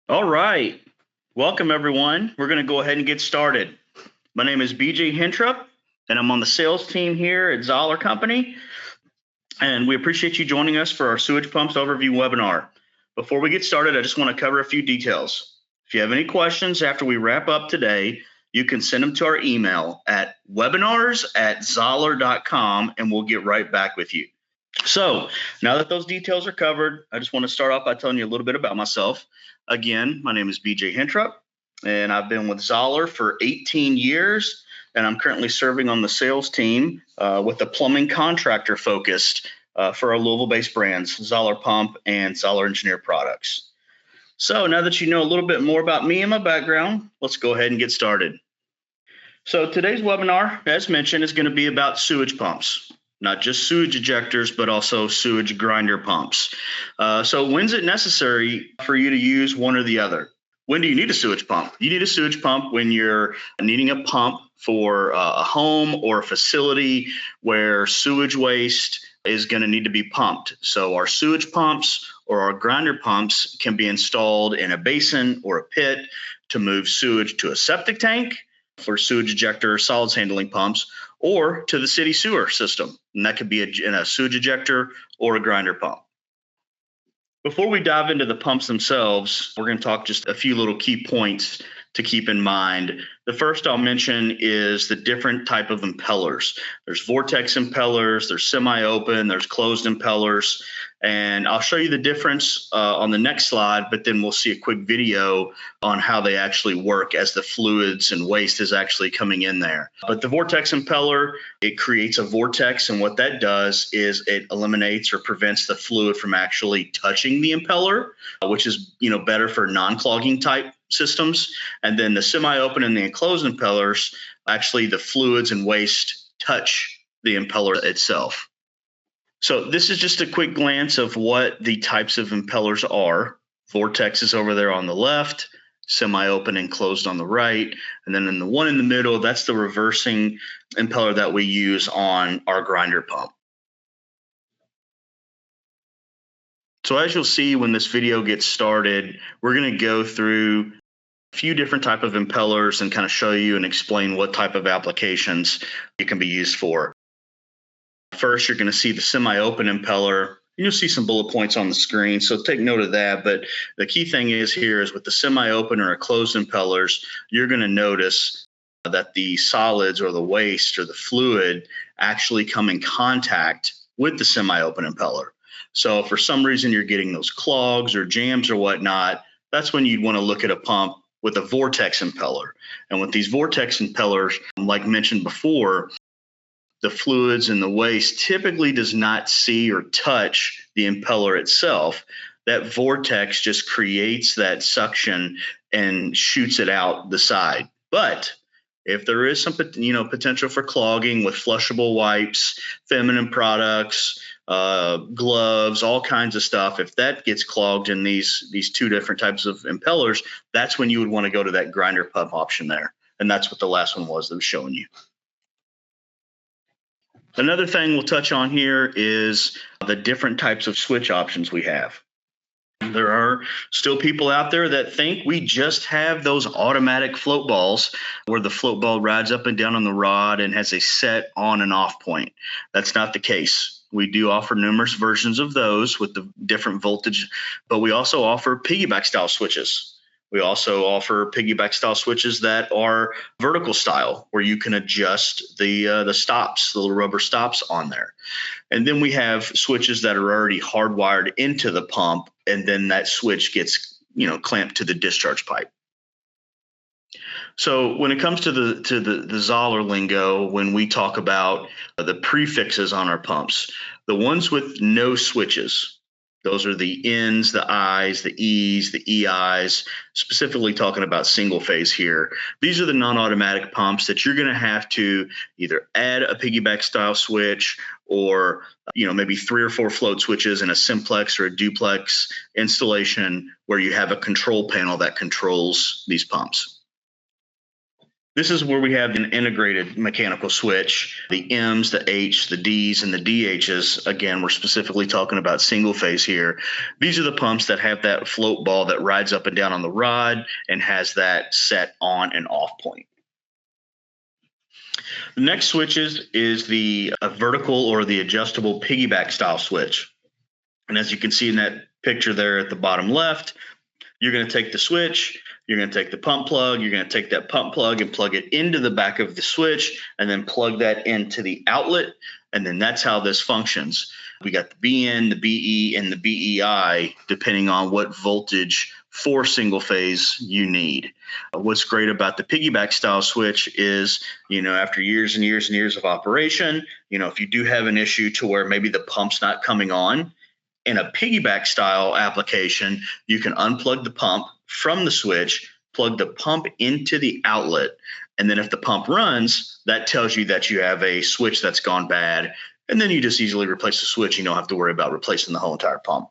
All right. Welcome, everyone. We're going to go ahead and get started. My name is BJ Hentrup, and I'm on the sales team here at Zoeller Company. And we appreciate you joining us for our sewage pumps overview webinar. Before we get started, I just want to cover a few details. If you have any questions after we wrap up today, you can send them to our email at webinars@zoeller.com, and we'll get right back with you. So now that those details are covered, I just want to start off by telling you a little bit about myself. Again, my name is BJ Hentrup, and I've been with Zoeller for 18 years, and I'm currently serving on the sales team with the plumbing contractor focused for our Louisville-based brands, Zoeller Pump and Zoeller Engineered Products. So now that you know a little bit more about me and my background, let's go ahead and get started. So today's webinar, as mentioned, is going to be about sewage pumps. Not just sewage ejectors, but also sewage grinder pumps. So when's it necessary for you to use one or the other? When do you need a sewage pump? You need a sewage pump when you're needing a pump for a home or a facility where sewage waste is going to need to be pumped. So our sewage pumps or our grinder pumps can be installed in a basin or a pit to move sewage to a septic tank for sewage ejector solids handling pumps, or to the city sewer system. And that could be in a sewage ejector or a grinder pump. Before we dive into the pumps themselves, we're going to talk just a few little key points to keep in mind. The first I'll mention is the different type of impellers. There's vortex impellers, there's semi-open, there's closed impellers. And I'll show you the difference on the next slide, but then we'll see a quick video on how they actually work as the fluids and waste is actually coming in there. But the vortex impeller, it creates a vortex, and what that does is it eliminates or prevents the fluid from actually touching the impeller, which is better for non-clogging type systems. And then the semi-open and the enclosed impellers, actually the fluids and waste touch the impeller itself. So this is just a quick glance of what the types of impellers are. Vortex is over there on the left, semi-open and closed on the right. And then in the one in the middle, that's the reversing impeller that we use on our grinder pump. So as you'll see when this video gets started, we're going to go through a few different type of impellers and kind of show you and explain what type of applications it can be used for. First, you're going to see the semi-open impeller. You'll see some bullet points on the screen, so take note of that. But the key thing is with the semi-open or closed impellers, you're going to notice that the solids or the waste or the fluid actually come in contact with the semi-open impeller. So if for some reason you're getting those clogs or jams or whatnot, that's when you'd want to look at a pump with a vortex impeller. And with these vortex impellers, like mentioned before, the fluids and the waste typically does not see or touch the impeller itself. That vortex just creates that suction and shoots it out the side. But if there is some potential for clogging with flushable wipes, feminine products, gloves, all kinds of stuff, if that gets clogged in these two different types of impellers, that's when you would want to go to that grinder pump option there. And that's what the last one was that was showing you. Another thing we'll touch on here is the different types of switch options we have. There are still people out there that think we just have those automatic float balls where the float ball rides up and down on the rod and has a set on and off point. That's not the case. We do offer numerous versions of those with the different voltage, but we also offer piggyback style switches. We also offer piggyback style switches that are vertical style, where you can adjust the stops, the little rubber stops on there. And then we have switches that are already hardwired into the pump, and then that switch gets clamped to the discharge pipe. So when it comes to the Zoeller lingo, when we talk about the prefixes on our pumps, the ones with no switches, those are the N's, the I's, the E's, the EI's, specifically talking about single phase here. These are the non-automatic pumps that you're going to have to either add a piggyback style switch or maybe 3 or 4 float switches in a simplex or a duplex installation where you have a control panel that controls these pumps. This is where we have an integrated mechanical switch, the M's, the H, the D's, and the DH's. Again, we're specifically talking about single phase here. These are the pumps that have that float ball that rides up and down on the rod and has that set on and off point. The next switches is the vertical or the adjustable piggyback style switch. And as you can see in that picture there at the bottom left, you're going to take the switch, you're going to take the pump plug, you're going to take that pump plug and plug it into the back of the switch and then plug that into the outlet. And then that's how this functions. We got the BN, the BE, and the BEI, depending on what voltage for single phase you need. What's great about the piggyback style switch is, after years and years and years of operation, if you do have an issue to where maybe the pump's not coming on, in a piggyback style application, you can unplug the pump from the switch, plug the pump into the outlet, and then if the pump runs, that tells you that you have a switch that's gone bad, and then you just easily replace the switch. You don't have to worry about replacing the whole entire pump.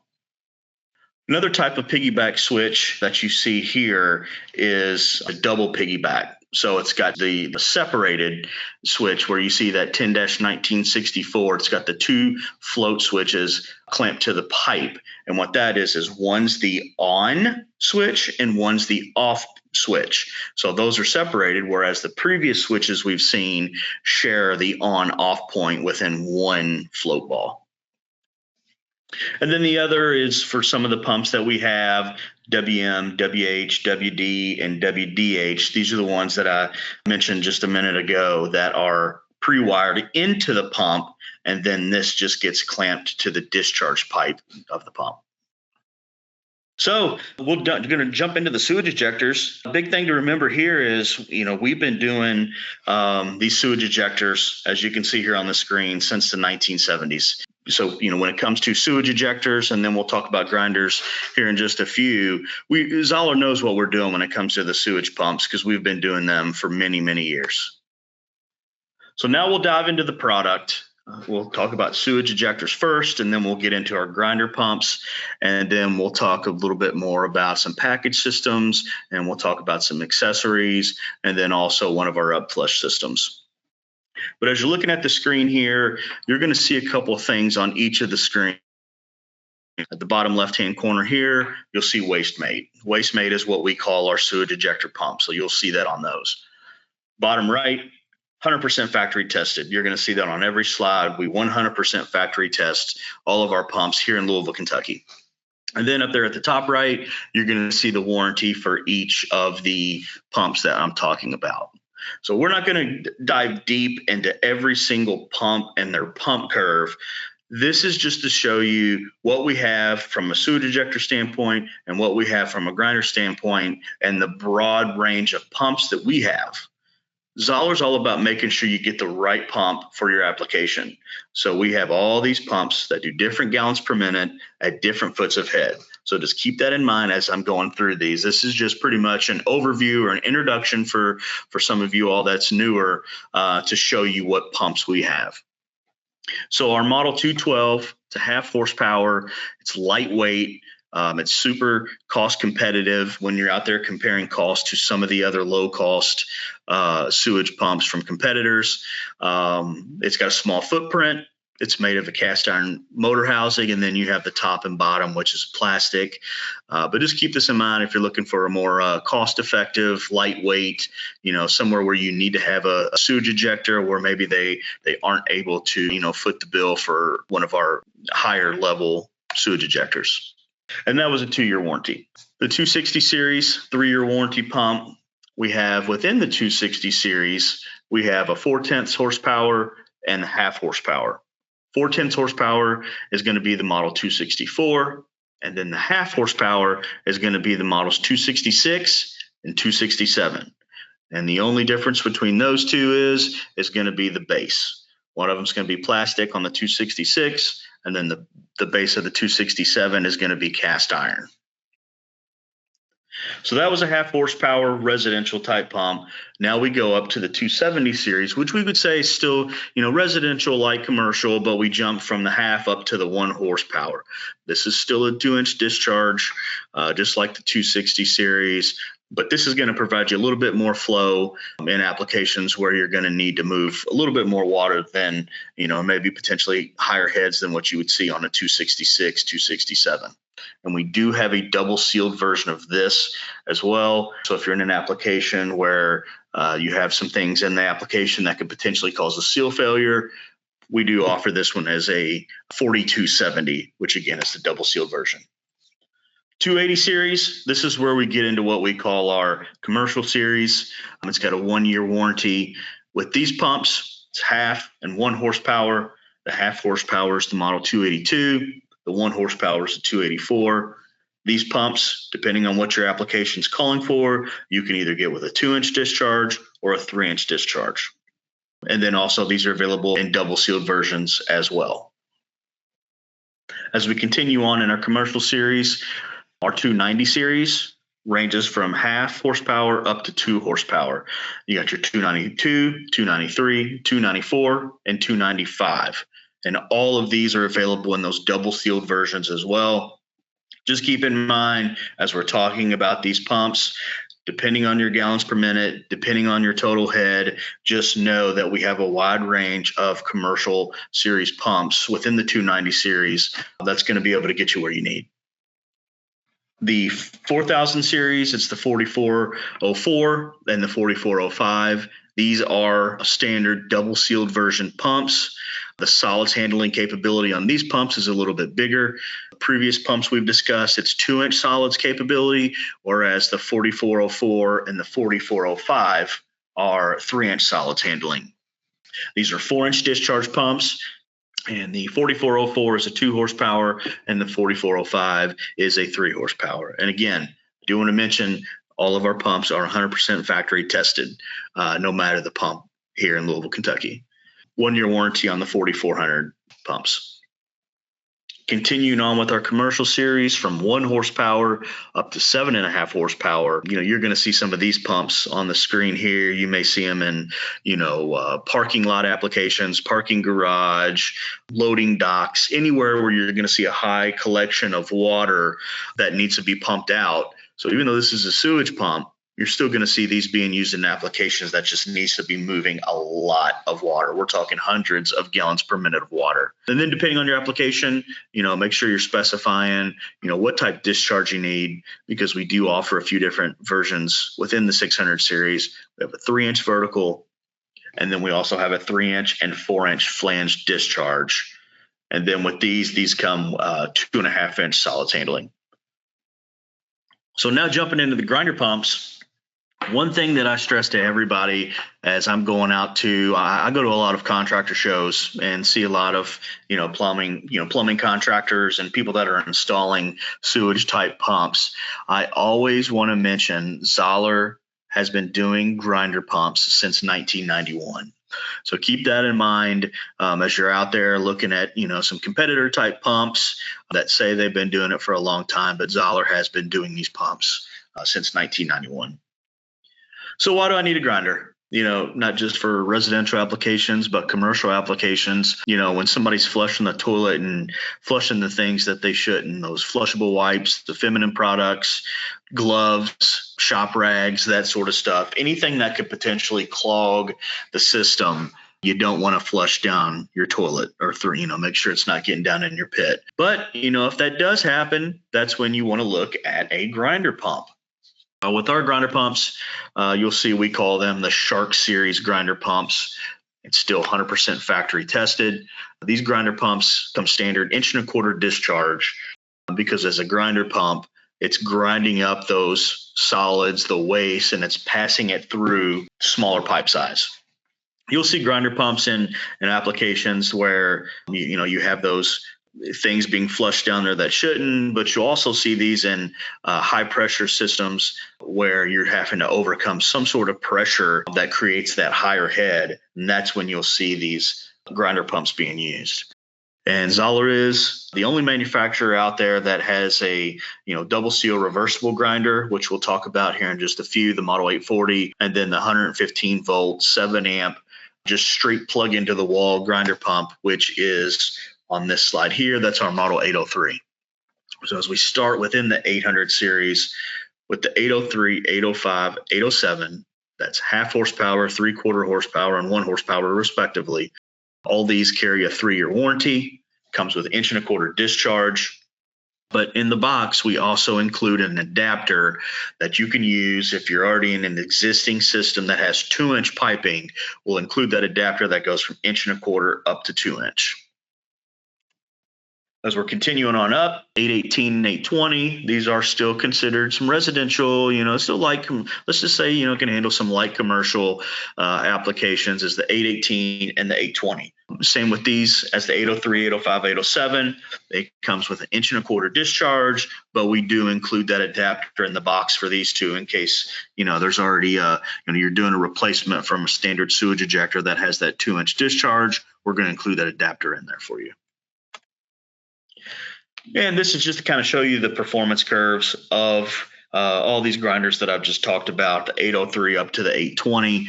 Another type of piggyback switch that you see here is a double piggyback. So it's got the separated switch where you see that 10-1964. It's got the two float switches clamped to the pipe. And what that is one's the on switch and one's the off switch. So those are separated, whereas the previous switches we've seen share the on-off point within one float ball. And then the other is for some of the pumps that we have, WM, WH, WD, and WDH. These are the ones that I mentioned just a minute ago that are pre-wired into the pump, and then this just gets clamped to the discharge pipe of the pump. So we're going to jump into the sewage ejectors. A big thing to remember here is, we've been doing these sewage ejectors, as you can see here on the screen, since the 1970s. So, when it comes to sewage ejectors, and then we'll talk about grinders here in just a few, Zoeller knows what we're doing when it comes to the sewage pumps because we've been doing them for many, many years. So now we'll dive into the product. We'll talk about sewage ejectors first, and then we'll get into our grinder pumps, and then we'll talk a little bit more about some package systems, and we'll talk about some accessories, and then also one of our Upflush systems. But as you're looking at the screen here, you're going to see a couple of things on each of the screens. At the bottom left-hand corner here, you'll see waste mate. Waste mate is what we call our sewage ejector pump, so you'll see that on those. Bottom right, 100% factory tested. You're going to see that on every slide. We 100% factory test all of our pumps here in Louisville, Kentucky. And then up there at the top right, you're going to see the warranty for each of the pumps that I'm talking about. So we're not going to dive deep into every single pump and their pump curve. This is just to show you what we have from a sewage ejector standpoint and what we have from a grinder standpoint and the broad range of pumps that we have. Zoeller's all about making sure you get the right pump for your application. So we have all these pumps that do different gallons per minute at different foots of head. So just keep that in mind as I'm going through these. This is just pretty much an overview or an introduction for some of you all that's newer to show you what pumps we have. So our Model 212, it's a half horsepower, it's lightweight. It's super cost competitive when you're out there comparing cost to some of the other low cost sewage pumps from competitors. It's got a small footprint. It's made of a cast iron motor housing, and then you have the top and bottom, which is plastic. But just keep this in mind if you're looking for a more cost-effective, lightweight, somewhere where you need to have a sewage ejector, where maybe they aren't able to, foot the bill for one of our higher level sewage ejectors. And that was a 2-year warranty. The 260 series, 3-year warranty pump. We have within the 260 series, we have a 4/10 horsepower and a half horsepower. 4/10 horsepower is going to be the Model 264, and then the half horsepower is going to be the Models 266 and 267. And the only difference between those two is going to be the base. One of them is going to be plastic on the 266, and then the base of the 267 is going to be cast iron. So that was a half horsepower residential type pump. Now we go up to the 270 series, which we would say is still, residential like commercial, but we jump from the half up to the 1 horsepower. This is still a 2-inch discharge, just like the 260 series. But this is going to provide you a little bit more flow in applications where you're going to need to move a little bit more water than, maybe potentially higher heads than what you would see on a 266, 267. And we do have a double sealed version of this as well. So if you're in an application where you have some things in the application that could potentially cause a seal failure, we do offer this one as a 4270, which again is the double sealed version. 280 series, this is where we get into what we call our commercial series. It's got a 1-year warranty. With these pumps, it's 1/2 and 1 horsepower. The 1/2 horsepower is the model 282. The 1 horsepower is the 284. These pumps, depending on what your application is calling for, you can either get with a 2-inch discharge or a 3-inch discharge. And then also these are available in double sealed versions as well. As we continue on in our commercial series, our 290 series ranges from 1/2 horsepower up to 2 horsepower. You got your 292, 293, 294, and 295. And all of these are available in those double sealed versions as well. Just keep in mind, as we're talking about these pumps, depending on your gallons per minute, depending on your total head, just know that we have a wide range of commercial series pumps within the 290 series that's going to be able to get you where you need. The 4000 series, it's the 4404 and the 4405. These are standard double sealed version pumps. The solids handling capability on these pumps is a little bit bigger. Previous pumps we've discussed, it's 2-inch solids capability, whereas the 4404 and the 4405 are 3-inch solids handling. These are 4-inch discharge pumps. And the 4404 is a 2 horsepower and the 4405 is a 3 horsepower. And again, I do want to mention all of our pumps are 100% factory tested, no matter the pump here in Louisville, Kentucky. 1-year warranty on the 4400 pumps. Continuing on with our commercial series from 1 horsepower up to 7.5 horsepower, you're going to see some of these pumps on the screen here. You may see them in, parking lot applications, parking garage, loading docks, anywhere where you're going to see a high collection of water that needs to be pumped out. So even though this is a sewage pump, you're still going to see these being used in applications that just needs to be moving a lot of water. We're talking hundreds of gallons per minute of water. And then depending on your application, make sure you're specifying, what type discharge you need, because we do offer a few different versions within the 600 series. We have a 3-inch vertical, and then we also have a 3-inch and 4-inch flange discharge. And then with these come 2.5-inch solids handling. So now jumping into the grinder pumps. One thing that I stress to everybody as I'm going out to, I go to a lot of contractor shows and see a lot of, plumbing contractors and people that are installing sewage type pumps. I always want to mention Zoeller has been doing grinder pumps since 1991. So keep that in mind as you're out there looking at, some competitor type pumps that say they've been doing it for a long time, but Zoeller has been doing these pumps since 1991. So why do I need a grinder? Not just for residential applications, but commercial applications. When somebody's flushing the toilet and flushing the things that they shouldn't, those flushable wipes, the feminine products, gloves, shop rags, that sort of stuff, anything that could potentially clog the system, you don't want to flush down your toilet or through, make sure it's not getting down in your pit. But, if that does happen, that's when you want to look at a grinder pump. With our grinder pumps, you'll see we call them the Shark Series grinder pumps. It's still 100% factory tested. These grinder pumps come standard 1.25-inch discharge because as a grinder pump, it's grinding up those solids, the waste, and it's passing it through smaller pipe size. You'll see grinder pumps in applications where you have those things being flushed down there that shouldn't, but you'll also see these in high pressure systems where you're having to overcome some sort of pressure that creates that higher head. And that's when you'll see these grinder pumps being used. And Zoeller is the only manufacturer out there that has a double seal reversible grinder, which we'll talk about here in just a few, the Model 840, and then the 115 volt 7 amp just straight plug into the wall grinder pump, which is on this slide here. That's our Model 803. So as we start within the 800 series, with the 803, 805, 807. That's half horsepower, 3/4 horsepower, and 1 horsepower, respectively. All these carry a 3-year warranty, comes with 1.25 inch discharge. But in the box, we also include an adapter that you can use if you're already in an existing system that has 2-inch piping. We'll include that adapter that goes from 1.25 inch up to 2-inch. As we're continuing on up, 818 and 820, these are still considered some residential, still light, let's just say, can handle some light commercial applications as the 818 and the 820. Same with these as the 803, 805, 807. It comes with an 1.25 inch discharge, but we do include that adapter in the box for these two in case, there's already, you're doing a replacement from a standard sewage ejector that has that 2-inch discharge. We're going to include that adapter in there for you. And this is just to kind of show you the performance curves of all these grinders that I've just talked about, the 803 up to the 820.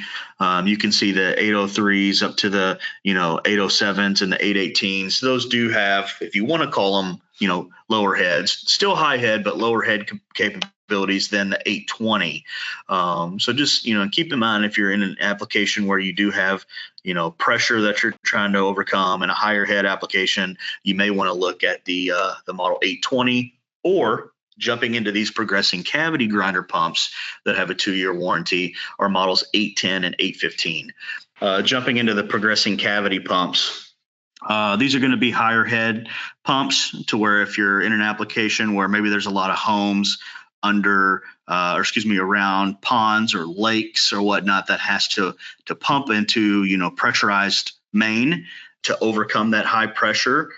You can see the 803s up to the 807s and the 818s. Those do have, if you want to call them, lower heads, still high head, but lower head capabilities than the 820. So just keep in mind if you're in an application where you do have pressure that you're trying to overcome in a higher head application, you may want to look at the model 820, or jumping into these progressing cavity grinder pumps that have a 2-year warranty are models 810 and 815. Jumping into the progressing cavity pumps, these are going to be higher head pumps to where if you're in an application where maybe there's a lot of homes around ponds or lakes or whatnot that has to pump into, pressurized main to overcome that high pressure,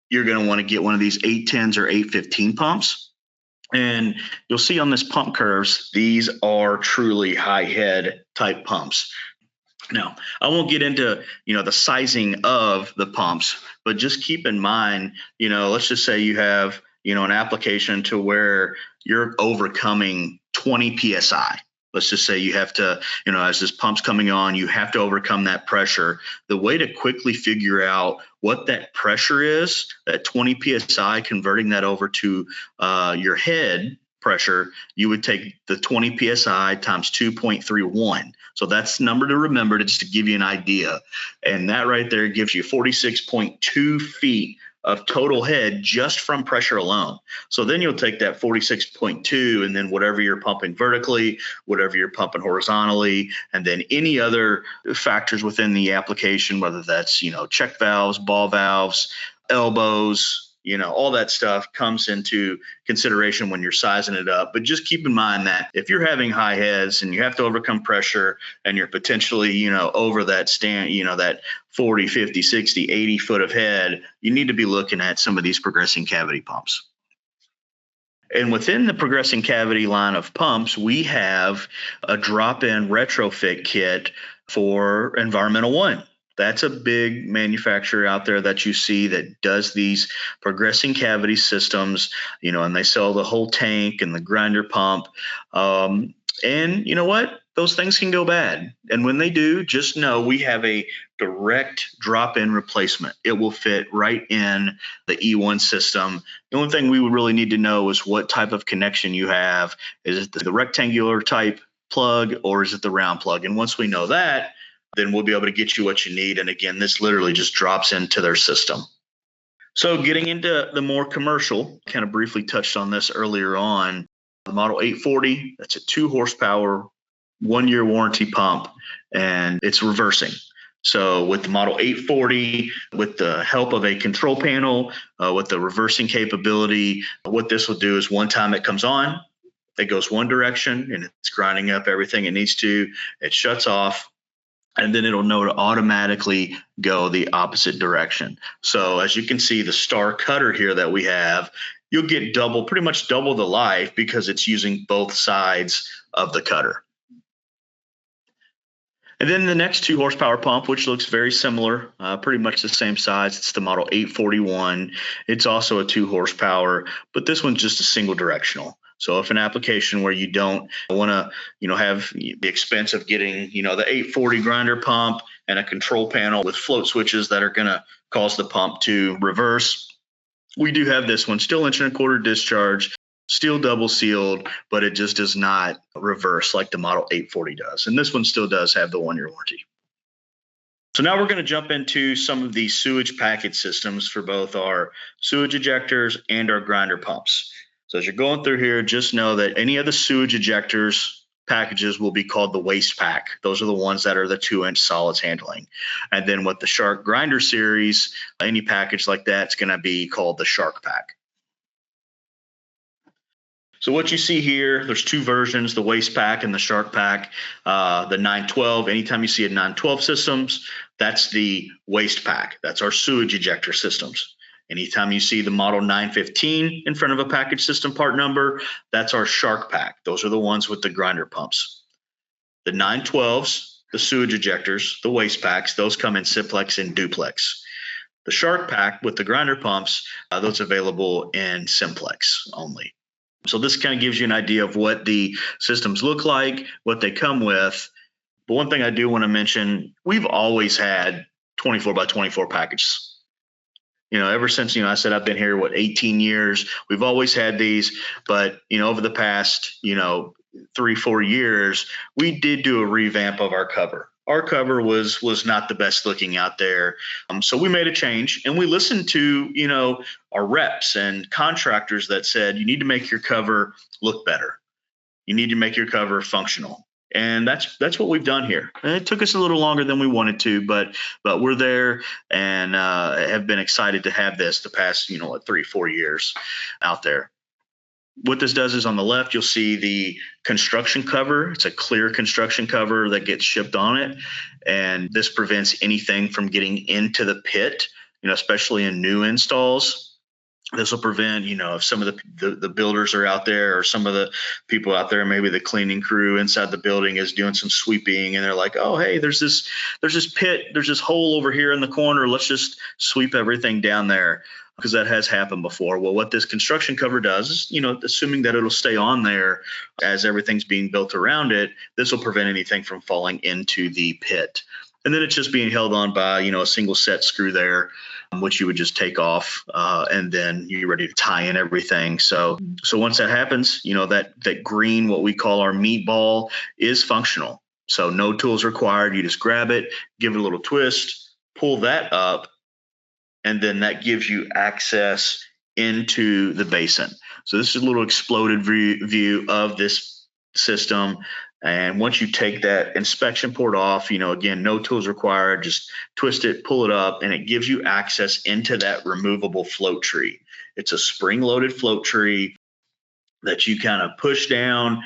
you're going to want to get one of these 810s or 815 pumps. And you'll see on this pump curves, these are truly high head type pumps. Now, I won't get into, the sizing of the pumps, but just keep in mind, let's just say you have, an application to where you're overcoming 20 PSI. Let's just say you have to, as this pump's coming on, you have to overcome that pressure. The way to quickly figure out what that pressure is, that 20 PSI, converting that over to your head pressure, you would take the 20 PSI times 2.31. So that's the number to remember, just to give you an idea. And that right there gives you 46.2 feet of total head just from pressure alone. So then you'll take that 46.2 and then whatever you're pumping vertically, whatever you're pumping horizontally, and then any other factors within the application, whether that's, check valves, ball valves, elbows, all that stuff comes into consideration when you're sizing it up. But just keep in mind that if you're having high heads and you have to overcome pressure and you're potentially, over that that 40, 50, 60, 80 foot of head, you need to be looking at some of these progressing cavity pumps. And within the progressing cavity line of pumps, we have a drop-in retrofit kit for Environmental One. That's a big manufacturer out there that you see that does these progressing cavity systems, and they sell the whole tank and the grinder pump. And you know what? Those things can go bad. And when they do, just know we have a direct drop-in replacement. It will fit right in the E1 system. The only thing we would really need to know is what type of connection you have. Is it the rectangular type plug or is it the round plug? And once we know that, then we'll be able to get you what you need. And again, this literally just drops into their system. So getting into the more commercial, kind of briefly touched on this earlier on, the Model 840, that's a 2 horsepower, 1-year warranty pump, and it's reversing. So with the Model 840, with the help of a control panel, with the reversing capability, what this will do is one time it comes on, it goes one direction and it's grinding up everything it needs to, it shuts off, and then it'll know to automatically go the opposite direction. So as you can see, the star cutter here that we have, you'll get pretty much double the life because it's using both sides of the cutter. And then the next 2 horsepower pump, which looks very similar, pretty much the same size. It's the Model 841. It's also a 2 horsepower, but this one's just a single directional. So if an application where you don't want to, have the expense of getting, the 840 grinder pump and a control panel with float switches that are going to cause the pump to reverse, we do have this one, still 1.25 inch discharge. Steel double sealed, but it just does not reverse like the Model 840 does. And this one still does have the 1-year warranty. So now we're going to jump into some of the sewage package systems for both our sewage ejectors and our grinder pumps. So as you're going through here, just know that any of the sewage ejectors packages will be called the waste pack. Those are the ones that are the 2-inch solids handling. And then with the Shark grinder series, any package like that's going to be called the Shark pack. So what you see here, there's 2 versions, the waste pack and the Shark pack. The 912, anytime you see a 912 systems, that's the waste pack. That's our sewage ejector systems. Anytime you see the model 915 in front of a package system part number, that's our Shark pack. Those are the ones with the grinder pumps. The 912s, the sewage ejectors, the waste packs, those come in simplex and duplex. The Shark pack with the grinder pumps, those available in simplex only. So this kind of gives you an idea of what the systems look like, what they come with. But one thing I do want to mention, we've always had 24 by 24 packages. Ever since, I said I've been here, 18 years, we've always had these. But, over the past, 3-4 years, we did do a revamp of our cover. Our cover was not the best looking out there. So we made a change, and we listened to, our reps and contractors that said, you need to make your cover look better. You need to make your cover functional. And that's what we've done here. And it took us a little longer than we wanted to, but we're there and have been excited to have this the past, 3-4 years out there. What this does is on the left, you'll see the construction cover. It's a clear construction cover that gets shipped on it. And this prevents anything from getting into the pit, especially in new installs. This will prevent, if some of the builders are out there or some of the people out there, maybe the cleaning crew inside the building is doing some sweeping and they're like, oh, hey, there's this pit, there's this hole over here in the corner. Let's just sweep everything down there, because that has happened before. Well, what this construction cover does is, assuming that it'll stay on there as everything's being built around it, this will prevent anything from falling into the pit. And then it's just being held on by, a single set screw there, which you would just take off, and then you're ready to tie in everything. So once that happens, that green, what we call our meatball, is functional. So no tools required. You just grab it, give it a little twist, pull that up, and then that gives you access into the basin. So this is a little exploded view of this system. And once you take that inspection port off, again, no tools required, just twist it, pull it up, and it gives you access into that removable float tree. It's a spring-loaded float tree that you kind of push down,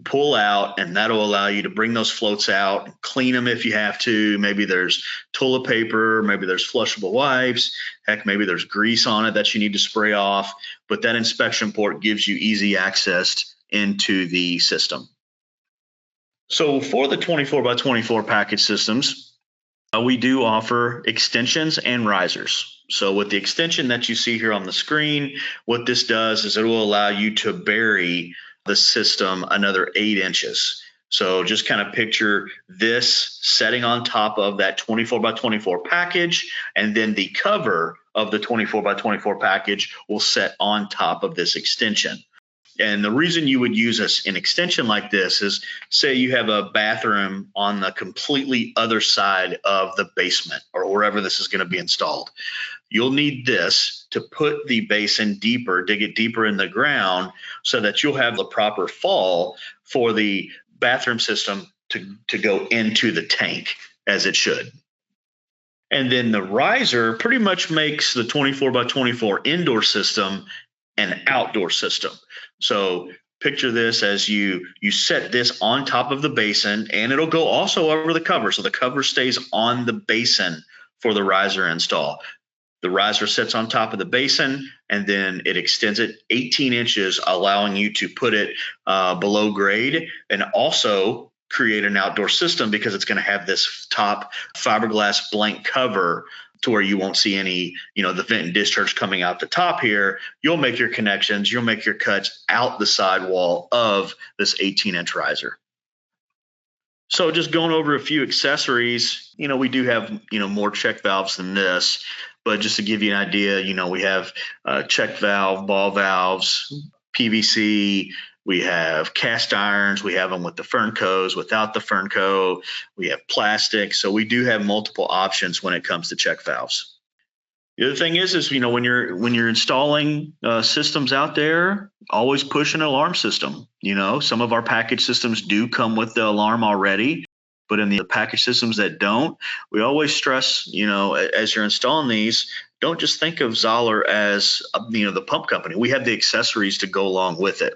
pull out, and that'll allow you to bring those floats out, clean them if you have to. Maybe there's toilet paper, maybe there's flushable wipes, heck, maybe there's grease on it that you need to spray off. But that inspection port gives you easy access into the system. So for the 24 by 24 package systems, we do offer extensions and risers. So with the extension that you see here on the screen, what this does is it will allow you to bury the system another 8 inches. So just kind of picture this setting on top of that 24 by 24 package, and then the cover of the 24 by 24 package will set on top of this extension. And the reason you would use an extension like this is, say you have a bathroom on the completely other side of the basement or wherever this is going to be installed. You'll need this to put the basin deeper, dig it deeper in the ground so that you'll have the proper fall for the bathroom system to go into the tank as it should. And then the riser pretty much makes the 24 by 24 indoor system an outdoor system. So picture this as you set this on top of the basin, and it'll go also over the cover. So the cover stays on the basin for the riser install. The riser sits on top of the basin, and then it extends it 18 inches, allowing you to put it below grade and also create an outdoor system, because it's going to have this top fiberglass blank cover to where you won't see any, the vent and discharge coming out the top here. You'll make your connections, you'll make your cuts out the sidewall of this 18-inch riser. So just going over a few accessories, we do have, more check valves than this, but just to give you an idea, we have check valve, ball valves, PVC, we have cast irons, we have them with the Fernco's, without the Fernco, we have plastic. So we do have multiple options when it comes to check valves. The other thing is when you're installing systems out there, always push an alarm system. Some of our package systems do come with the alarm already, but in the package systems that don't, we always stress, as you're installing these, don't just think of Zoeller as the pump company. We have the accessories to go along with it,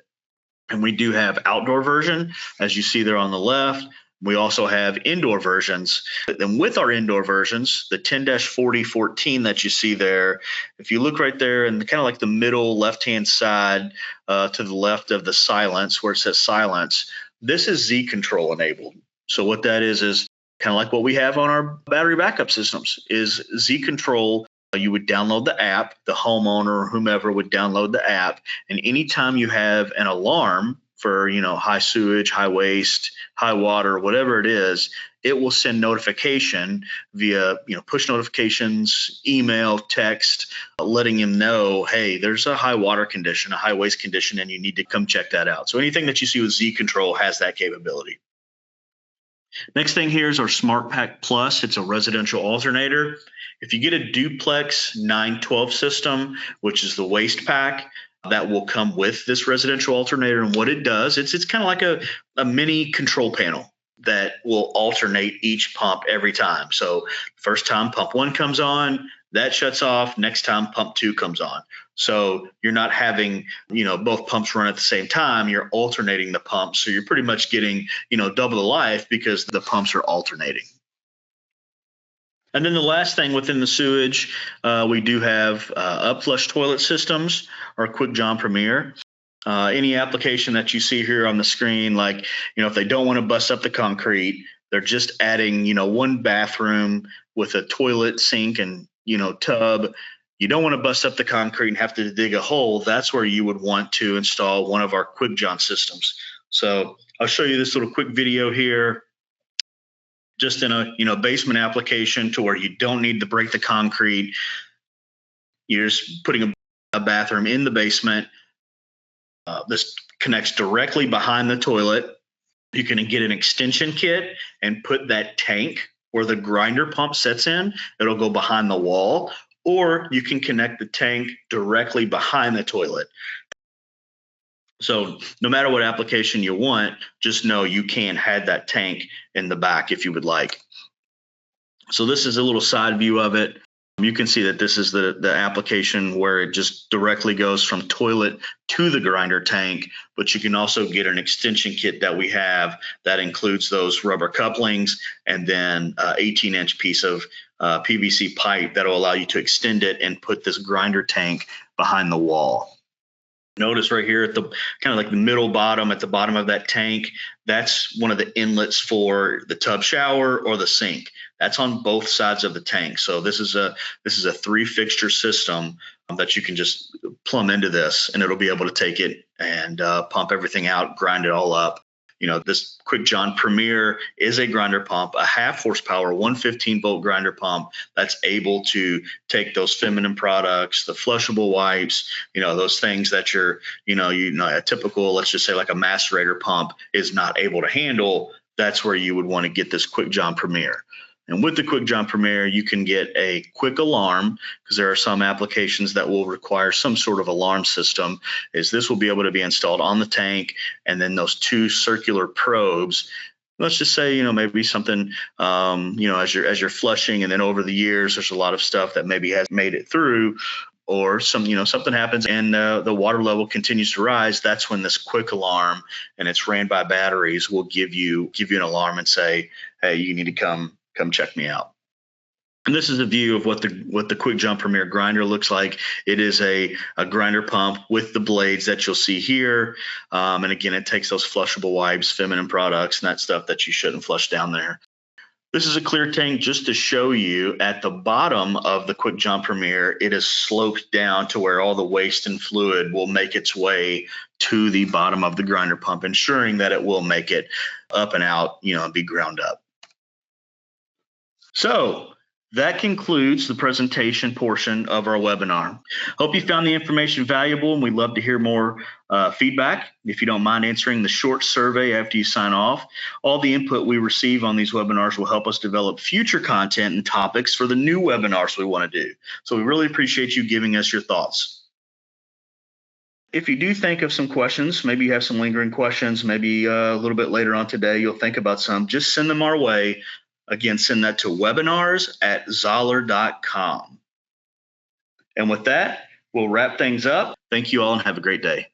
and we do have outdoor version, as you see there on the left. We also have indoor versions. And with our indoor versions, the 10-4014 that you see there, if you look right there in kind of like the middle left-hand side to the left of the silence, where it says silence, this is Z control enabled. So what that is kind of like what we have on our battery backup systems is Z control. You would download the app, the homeowner or whomever would download the app. And anytime you have an alarm for, high sewage, high waste, high water, whatever it is, it will send notification via, push notifications, email, text, letting him know, hey, there's a high water condition, a high waste condition, and you need to come check that out. So anything that you see with Z Control has that capability. Next thing here is our Smart Pack Plus. It's a residential alternator. If you get a duplex 912 system, which is the waste pack, that will come with this residential alternator. And what it does, it's kind of like a mini control panel that will alternate each pump every time. So first time pump 1 comes on, that shuts off. Next time pump 2 comes on. So you're not having, both pumps run at the same time. You're alternating the pumps. So you're pretty much getting, double the life because the pumps are alternating. And then the last thing within the sewage, we do have Upflush toilet systems or Quick John Premier. Any application that you see here on the screen, like, if they don't want to bust up the concrete, they're just adding, one bathroom with a toilet, sink, and, tub. You don't want to bust up the concrete and have to dig a hole. That's where you would want to install one of our Quick John systems. So I'll show you this little quick video here. Just in a basement application to where you don't need to break the concrete. You're just putting a bathroom in the basement. This connects directly behind the toilet. You can get an extension kit and put that tank where the grinder pump sets in. It'll go behind the wall, or you can connect the tank directly behind the toilet. So no matter what application you want, just know you can have that tank in the back if you would like. So this is a little side view of it. You can see that this is the application where it just directly goes from toilet to the grinder tank, but you can also get an extension kit that we have that includes those rubber couplings and then 18-inch piece of PVC pipe that will allow you to extend it and put this grinder tank behind the wall. Notice right here at the kind of like the middle bottom at the bottom of that tank, that's one of the inlets for the tub shower or the sink. That's on both sides of the tank. So this is a 3-fixture system that you can just plumb into this, and it'll be able to take it and pump everything out, grind it all up. This Quick John Premier is a grinder pump, a 0.5 horsepower, 115-volt grinder pump that's able to take those feminine products, the flushable wipes, those things that a typical, let's just say like a macerator pump is not able to handle. That's where you would want to get this Quick John Premier. And with the Quick John Premier, you can get a quick alarm, because there are some applications that will require some sort of alarm system. This will be able to be installed on the tank, and then those 2 circular probes. Let's just say, maybe something, as you're flushing, and then over the years, there's a lot of stuff that maybe has made it through, or something happens and the water level continues to rise. That's when this quick alarm, and it's ran by batteries, will give you an alarm and say, hey, you need to come check me out. And this is a view of what the Quick John Premier grinder looks like. It is a grinder pump with the blades that you'll see here. And again, it takes those flushable wipes, feminine products, and that stuff that you shouldn't flush down there. This is a clear tank just to show you at the bottom of the Quick John Premier, it is sloped down to where all the waste and fluid will make its way to the bottom of the grinder pump, ensuring that it will make it up and out, and be ground up. So That concludes the presentation portion of our webinar. Hope you found the information valuable, and we'd love to hear more feedback. If you don't mind answering the short survey after you sign off, all the input we receive on these webinars will help us develop future content and topics for the new webinars we want to do. So we really appreciate you giving us your thoughts. If you do think of some questions, maybe you have some lingering questions, maybe a little bit later on today you'll think about some, just send them our way. Again, send that to webinars@zoeller.com. And with that, we'll wrap things up. Thank you all and have a great day.